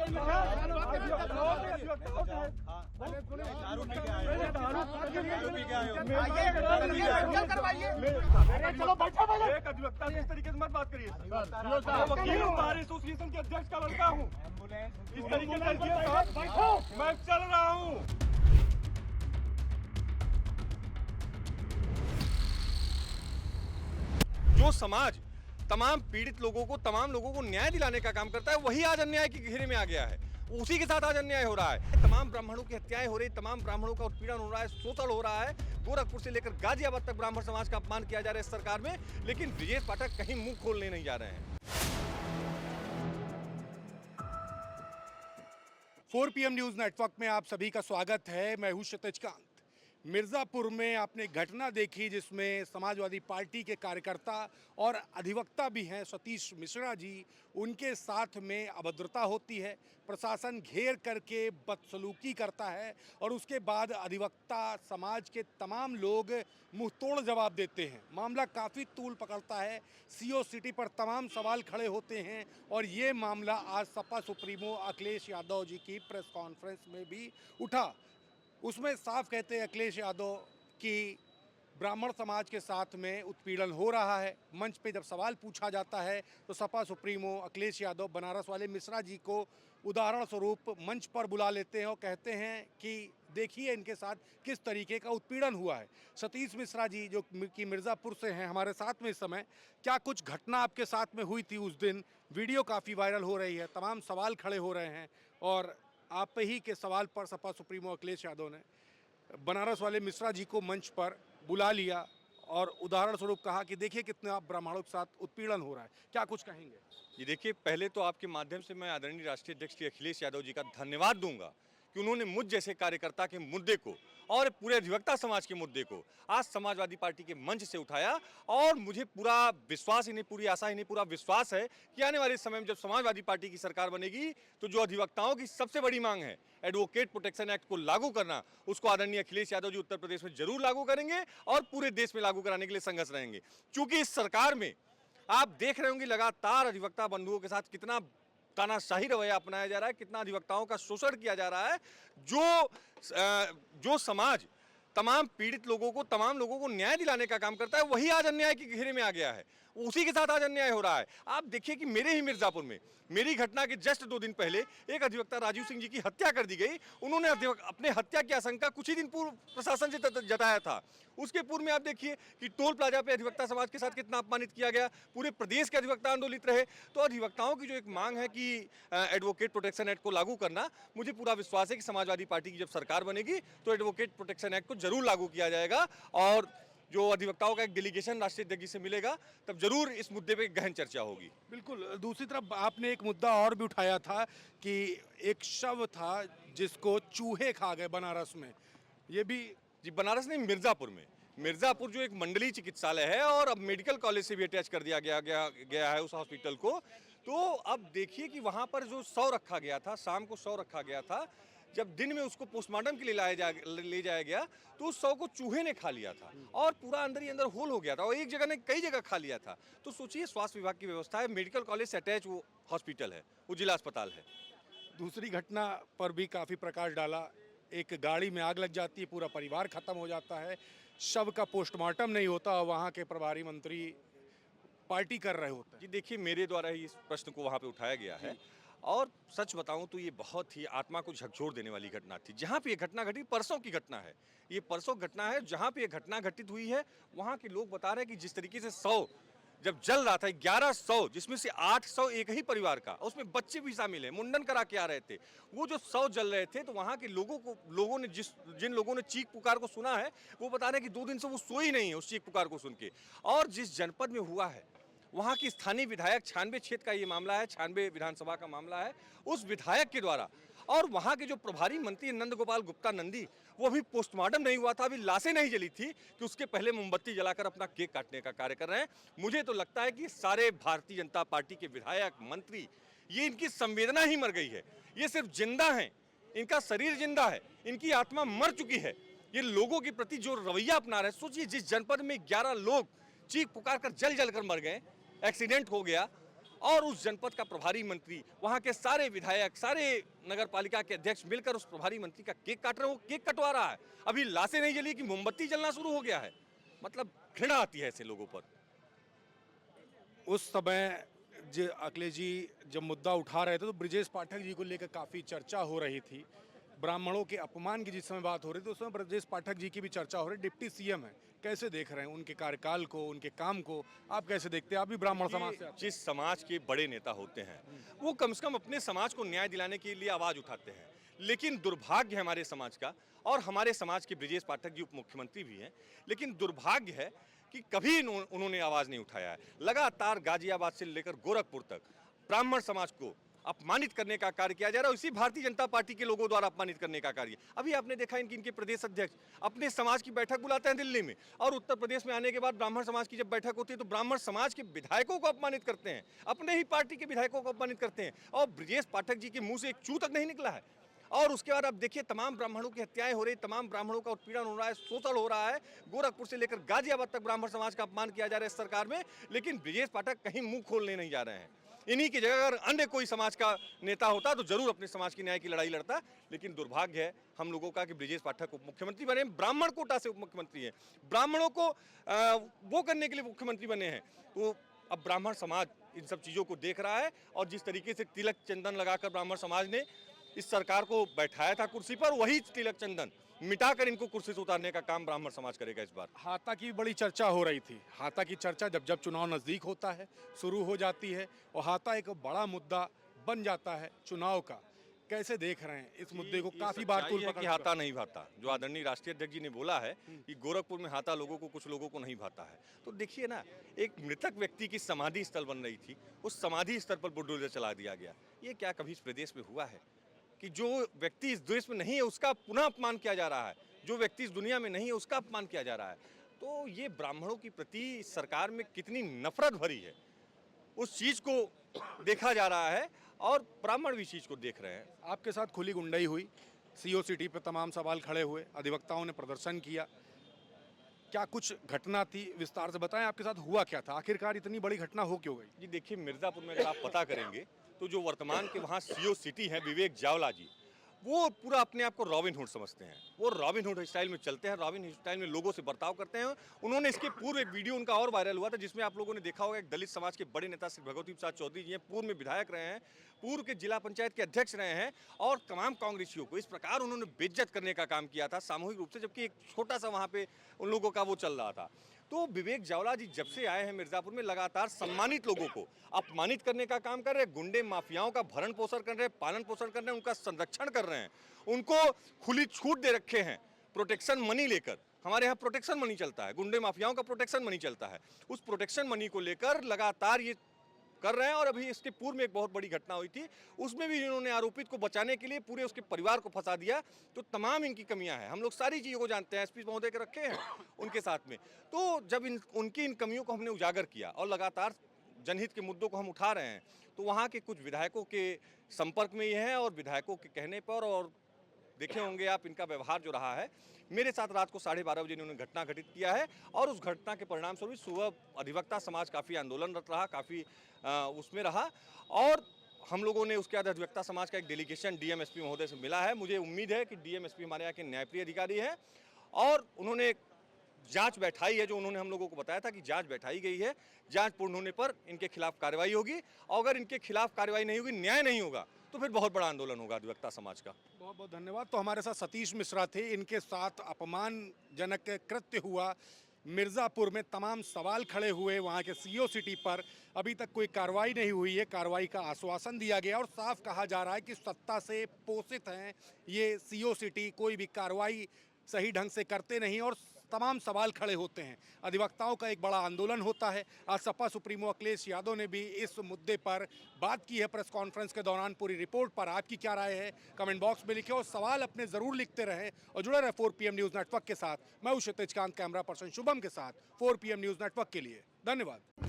चलो बैठो। एक अधिवक्ता इस तरीके से मत बात करिए। वकील हूँ, बार एसोसिएशन के अध्यक्ष का लड़का हूँ। इस तरीके से बैठो। मैं चल रहा हूँ। जो समाज तमाम पीड़ित लोगों को, तमाम लोगों को न्याय दिलाने का काम करता है, वही आज अन्याय के घेरे में आ गया है। उसी के साथ आज अन्याय हो रहा है। तमाम ब्राह्मणों की हत्याएं हो रही, तमाम ब्राह्मणों का उत्पीड़न हो रहा है, शोषण हो रहा है। गोरखपुर से लेकर गाजियाबाद तक ब्राह्मण समाज का अपमान किया जा रहा है इस सरकार में, लेकिन ब्रजेश पाठक कहीं मुंह खोलने नहीं जा रहे हैं। 4 PM न्यूज नेटवर्क में आप सभी का स्वागत है। मैं हूं क्षितिज कांत। मिर्ज़ापुर में आपने घटना देखी जिसमें समाजवादी पार्टी के कार्यकर्ता और अधिवक्ता भी हैं सतीश मिश्रा जी, उनके साथ में अभद्रता होती है, प्रशासन घेर करके बदसलूकी करता है और उसके बाद अधिवक्ता समाज के तमाम लोग मुंह तोड़ जवाब देते हैं। मामला काफ़ी तूल पकड़ता है, CO सिटी पर तमाम सवाल खड़े होते हैं और ये मामला आज सपा सुप्रीमो अखिलेश यादव जी की प्रेस कॉन्फ्रेंस में भी उठा। उसमें साफ कहते हैं अखिलेश यादव कि ब्राह्मण समाज के साथ में उत्पीड़न हो रहा है। मंच पे जब सवाल पूछा जाता है तो सपा सुप्रीमो अखिलेश यादव बनारस वाले मिश्रा जी को उदाहरण स्वरूप मंच पर बुला लेते हैं और कहते हैं कि देखिए इनके साथ किस तरीके का उत्पीड़न हुआ है। सतीश मिश्रा जी जो कि मिर्ज़ापुर से हैं हमारे साथ में इस समय, क्या कुछ घटना आपके साथ में हुई थी उस दिन? वीडियो काफ़ी वायरल हो रही है, तमाम सवाल खड़े हो रहे हैं और आप ही के सवाल पर सपा सुप्रीमो अखिलेश यादव ने बनारस वाले मिश्रा जी को मंच पर बुला लिया और उदाहरण स्वरूप कहा कि देखिए कितना आप ब्राह्मणों के साथ उत्पीड़न हो रहा है। क्या कुछ कहेंगे? ये देखिए, पहले तो आपके माध्यम से मैं आदरणीय राष्ट्रीय अध्यक्ष श्री अखिलेश यादव जी का धन्यवाद दूंगा कि उन्होंने मुझ जैसे कार्यकर्ता के मुद्दे को और पूरे अधिवक्ता समाज के मुद्दे को आज समाजवादी पार्टी के मंच से उठाया। और मुझे पूरा विश्वास ही नहीं, पूरी आशा ही नहीं, पूरा विश्वास है कि आने वाले समय में जब समाजवादी पार्टी की सरकार बनेगी तो जो अधिवक्ताओं की सबसे बड़ी मांग है एडवोकेट प्रोटेक्शन एक्ट को लागू करना, उसको आदरणीय अखिलेश यादव जी उत्तर प्रदेश में जरूर लागू करेंगे और पूरे देश में लागू कराने के लिए संघर्ष रहेंगे। क्योंकि इस सरकार में आप देख रहे होंगे लगातार अधिवक्ता बंधुओं के साथ कितना तानाशाही रवैया अपनाया जा रहा है, कितना अधिवक्ताओं का शोषण किया जा रहा है। जो समाज तमाम पीड़ित लोगों को, तमाम लोगों को न्याय दिलाने का काम करता है, वही आज अन्याय के घेरे में आ गया है। उसी के साथ आज अन्याय हो रहा है। आप देखिए कि मेरे ही मिर्ज़ापुर में मेरी घटना के जस्ट 2 दिन पहले एक अधिवक्ता राजीव सिंह जी की हत्या कर दी गई। उन्होंने अपने हत्या की आशंका कुछ ही दिन पूर्व प्रशासन से जताया था। उसके पूर्व में आप देखिए कि टोल प्लाजा पे अधिवक्ता समाज के साथ कितना अपमानित किया गया, पूरे प्रदेश के अधिवक्ता आंदोलित रहे। तो अधिवक्ताओं की जो एक मांग है कि एडवोकेट प्रोटेक्शन एक्ट को लागू करना, मुझे पूरा विश्वास है कि समाजवादी पार्टी की जब सरकार बनेगी तो एडवोकेट प्रोटेक्शन एक्ट को जरूर लागू किया जाएगा और जो अधिवक्ताओं का एक डेलीगेशन राष्ट्रीय अध्यक्ष जी से मिलेगा तब जरूर इस मुद्दे पे गहन चर्चा होगी। बिल्कुल। दूसरी तरफ आपने एक मुद्दा और भी उठाया था कि एक शव था जिसको चूहे खा गए बनारस में। ये भी जी, बनारस नहीं, मिर्ज़ापुर में। मिर्ज़ापुर जो एक मंडलीय चिकित्सालय है और अब मेडिकल कॉलेज से भी अटैच कर दिया गया है उस हॉस्पिटल को। तो अब देखिए कि वहाँ पर जो शव रखा गया था, शाम को शव रखा गया था, जब दिन में उसको पोस्टमार्टम के लिए ले जाया गया तो उस शव को चूहे ने खा लिया था और पूरा अंदर ही अंदर होल हो गया था और एक जगह ने कई जगह खा लिया था। तो सोचिए, स्वास्थ्य विभाग की व्यवस्था है, मेडिकल कॉलेज से अटैच वो हॉस्पिटल है, वो जिला अस्पताल है। दूसरी घटना पर भी काफ़ी प्रकाश डाला। एक गाड़ी में आग लग जाती है, पूरा परिवार खत्म हो जाता है, शव का पोस्टमार्टम नहीं होता, वहाँ के प्रभारी मंत्री पार्टी कर रहे होते हैं। जी देखिए, मेरे द्वारा ही इस प्रश्न को वहाँ पे उठाया गया है और सच बताऊं तो ये बहुत ही आत्मा को झकझोर देने वाली घटना थी। जहाँ पे ये घटना घटी, परसों की घटना है, ये परसों घटना है। जहाँ पे ये घटना घटित हुई है वहाँ के लोग बता रहे हैं कि जिस तरीके से 100 जब जल रहा था, 1100 जिसमें से 800 एक ही परिवार का, उसमें बच्चे भी शामिल हैं, मुंडन करा के आ रहे थे। वो जो 100 जल रहे थे तो वहाँ के लोगों ने जिन लोगों ने चीख पुकार को सुना है वो बता रहे हैं कि 2 दिन से वो सोई नहीं है उस चीख पुकार को सुन के। और जिस जनपद में हुआ है वहाँ की स्थानीय विधायक, 96 क्षेत्र का ये मामला है, 96 विधानसभा का मामला है, उस विधायक के द्वारा और वहाँ के जो प्रभारी मंत्री नंद गोपाल गुप्ता नंदी, वो अभी पोस्टमार्टम नहीं हुआ था, अभी लाशें नहीं जली थी कि उसके पहले मोमबत्ती जलाकर अपना केक काटने का कार्य कर रहे हैं। मुझे तो लगता है कि सारे भारतीय जनता पार्टी के विधायक, मंत्री, ये इनकी संवेदना ही मर गई है। ये सिर्फ जिंदा हैं, इनका शरीर जिंदा है, इनकी आत्मा मर चुकी है। ये लोगों के प्रति जो रवैया अपना रहे, सोचिए जिस जनपद में 11 लोग चीख पुकार कर जल कर मर गए, एक्सीडेंट हो गया और उस जनपद का प्रभारी मंत्री, वहाँ के सारे विधायक, सारे नगर पालिका के अध्यक्ष मिलकर उस प्रभारी मंत्री का केक काट रहे हैं। वो केक कटवा रहा है, अभी लाशें नहीं जली कि मोमबत्ती जलना शुरू हो गया है। मतलब घृणा आती है ऐसे लोगों पर। उस समय जो अखिलेश जी जब मुद्दा उठा रहे थे तो ब्रजेश पाठक जी को लेकर काफ़ी चर्चा हो रही थी। ब्राह्मणों के अपमान की जिस समय बात हो रही थी उस समय ब्रजेश पाठक जी की भी चर्चा हो रही। डिप्टी सीएम है, कैसे देख रहे हैं उनके कार्यकाल को, उनके काम को? आप कैसे देखते हैं? आप भी ब्राह्मण समाज से आते हैं। जिस समाज के बड़े नेता होते हैं वो कम से कम अपने समाज को न्याय दिलाने के लिए आवाज उठाते हैं, लेकिन दुर्भाग्य है हमारे समाज का, और हमारे समाज के ब्रजेश पाठक जी उप मुख्यमंत्री भी हैं, लेकिन दुर्भाग्य है कि कभी उन्होंने आवाज नहीं उठाया है। लगातार गाजियाबाद से लेकर गोरखपुर तक ब्राह्मण समाज को अपमानित करने का कार्य किया जा रहा है। इसी भारतीय जनता पार्टी के लोगों द्वारा अपमानित करने का कार्य। अभी आपने देखा इनके प्रदेश अध्यक्ष अपने समाज की बैठक बुलाते हैं दिल्ली में, और उत्तर प्रदेश में आने के बाद ब्राह्मण समाज की जब बैठक होती है तो ब्राह्मण समाज के विधायकों को अपमानित करते हैं, अपने ही पार्टी के विधायकों को अपमानित करते हैं, और ब्रजेश पाठक जी के मुंह से एक चू तक नहीं निकला है। और उसके बाद अब देखिए तमाम ब्राह्मणों की हत्याएं हो रही, तमाम ब्राह्मणों का उत्पीड़न हो रहा है, शोषण हो रहा है। गोरखपुर से लेकर गाजियाबाद तक ब्राह्मण समाज का अपमान किया जा रहा है इस सरकार में, लेकिन ब्रजेश पाठक कहीं मुंह खोलने नहीं जा रहे हैं। इन्हीं की जगह अगर अन्य कोई समाज का नेता होता तो जरूर अपने समाज की न्याय की लड़ाई लड़ता, लेकिन दुर्भाग्य है हम लोगों का कि ब्रजेश पाठक उप मुख्यमंत्री बने, ब्राह्मण कोटा से उप मुख्यमंत्री हैं, ब्राह्मणों को वो करने के लिए मुख्यमंत्री बने हैं। तो अब ब्राह्मण समाज इन सब चीज़ों को देख रहा है, और जिस तरीके से तिलक चंदन लगाकर ब्राह्मण समाज ने इस सरकार को बैठाया था कुर्सी पर, वही तिलक चंदन मिटाकर इनको कुर्सी से उतारने का काम ब्राह्मण समाज करेगा इस बार। हाता की बड़ी चर्चा हो रही थी। हाता की चर्चा जब जब चुनाव नज़दीक होता है शुरू हो जाती है, और हाता एक बड़ा मुद्दा बन जाता है चुनाव का। कैसे देख रहे हैं इस मुद्दे को? काफ़ी बार सच्चाई है कि हाथा नहीं भाता, जो आदरणीय राष्ट्रीय अध्यक्ष जी ने बोला है कि गोरखपुर में हाथा लोगों को, कुछ लोगों को नहीं भाता है। तो देखिए ना, एक मृतक व्यक्ति की समाधि स्थल बन रही थी, उस समाधि स्थल पर बुलडोजर चला दिया गया। ये क्या कभी इस प्रदेश में हुआ है कि जो व्यक्ति इस देश में नहीं है उसका पुनः अपमान किया जा रहा है, जो व्यक्ति इस दुनिया में नहीं है उसका अपमान किया जा रहा है? तो ये ब्राह्मणों की प्रति सरकार में कितनी नफरत भरी है, उस चीज को देखा जा रहा है, और ब्राह्मण भी इस चीज को देख रहे हैं। आपके साथ खुली गुंडाई हुई, सीओ सिटी पे तमाम सवाल खड़े हुए, अधिवक्ताओं ने प्रदर्शन किया, क्या कुछ घटना थी? विस्तार से बताएं, आपके साथ हुआ क्या था? आखिरकार इतनी बड़ी घटना हो क्यों गई? जी देखिए, मिर्जापुर में अगर आप पता करेंगे तो जो वर्तमान के वहाँ सीओ सिटी हैं विवेक जावला जी, वो पूरा अपने आप को रॉबिन हुड समझते हैं। वो रॉबिन हुड स्टाइल में चलते हैं, रॉबिन हुड स्टाइल में लोगों से बर्ताव करते हैं। उन्होंने इसके पूर्व एक वीडियो उनका और वायरल हुआ था जिसमें आप लोगों ने देखा होगा, एक दलित समाज के बड़े नेता श्री भगवती प्रसाद चौधरी जी हैं, पूर्व में विधायक रहे हैं, पूर्व के जिला पंचायत के अध्यक्ष रहे हैं, और तमाम कांग्रेसियों को इस प्रकार उन्होंने बेइज्जत करने का काम किया था सामूहिक रूप से, जबकि एक छोटा सा वहाँ पे उन लोगों का वो चल रहा था। तो विवेक जावला जी जब से आए हैं मिर्जापुर में, लगातार सम्मानित लोगों को अपमानित करने का काम कर रहे हैं, गुंडे माफियाओं का भरण पोषण कर रहे हैं, पालन पोषण कर रहे हैं, उनका संरक्षण कर रहे हैं, उनको खुली छूट दे रखे हैं प्रोटेक्शन मनी लेकर। हमारे यहाँ प्रोटेक्शन मनी चलता है, गुंडे माफियाओं का प्रोटेक्शन मनी चलता है, उस प्रोटेक्शन मनी को लेकर लगातार ये कर रहे हैं। और अभी इसके पूर्व में एक बहुत बड़ी घटना हुई थी, उसमें भी इन्होंने आरोपित को बचाने के लिए पूरे उसके परिवार को फंसा दिया। तो तमाम इनकी कमियां हैं, हम लोग सारी चीज़ों को जानते हैं, एसपी महोदय के रखे हैं उनके साथ में। तो जब उनकी इन कमियों को हमने उजागर किया और लगातार जनहित के मुद्दों को हम उठा रहे हैं, तो वहाँ के कुछ विधायकों के संपर्क में ये है, और विधायकों के कहने पर, और देखे होंगे आप इनका व्यवहार जो रहा है, मेरे साथ रात को 12:30 बजे इन्होंने घटना घटित किया है, और उस घटना के परिणाम स्वरूप सुबह अधिवक्ता समाज काफ़ी आंदोलनरत रहा, काफ़ी उसमें रहा, और हम लोगों ने उसके बाद अधिवक्ता समाज का एक डेलीगेशन डीएम एसपी महोदय से मिला है। मुझे उम्मीद है कि डीएम एसपी हमारे यहाँ के न्यायप्रिय अधिकारी हैं, और उन्होंने जांच बैठाई है, जो उन्होंने हम लोगों को बताया था कि जांच बैठाई गई है, जांच पूर्ण होने पर इनके खिलाफ कार्रवाई होगी, और अगर इनके खिलाफ कार्रवाई नहीं होगी, न्याय नहीं होगा, तो फिर बहुत बड़ा आंदोलन होगा अधिवक्ता समाज का। बहुत बहुत धन्यवाद। तो हमारे साथ सतीश मिश्रा थे, इनके साथ अपमानजनक कृत्य हुआ, मिर्ज़ापुर में तमाम सवाल खड़े हुए वहाँ के सीओ सिटी पर, अभी तक कोई कार्रवाई नहीं हुई है, कार्रवाई का आश्वासन दिया गया, और साफ कहा जा रहा है कि सत्ता से पोषित हैं ये सीओ सिटी, कोई भी कार्रवाई सही ढंग से करते नहीं, और तमाम सवाल खड़े होते हैं। अधिवक्ताओं का एक बड़ा आंदोलन होता है। आज सपा सुप्रीमो अखिलेश यादव ने भी इस मुद्दे पर बात की है प्रेस कॉन्फ्रेंस के दौरान। पूरी रिपोर्ट पर आपकी क्या राय है, कमेंट बॉक्स में लिखे, और सवाल अपने ज़रूर लिखते रहें, और जुड़े रहे 4PM न्यूज़ नेटवर्क के साथ। मैं हूं क्षितिज कांत, कैमरा पर्सन शुभम के साथ 4PM न्यूज़ नेटवर्क के लिए। धन्यवाद।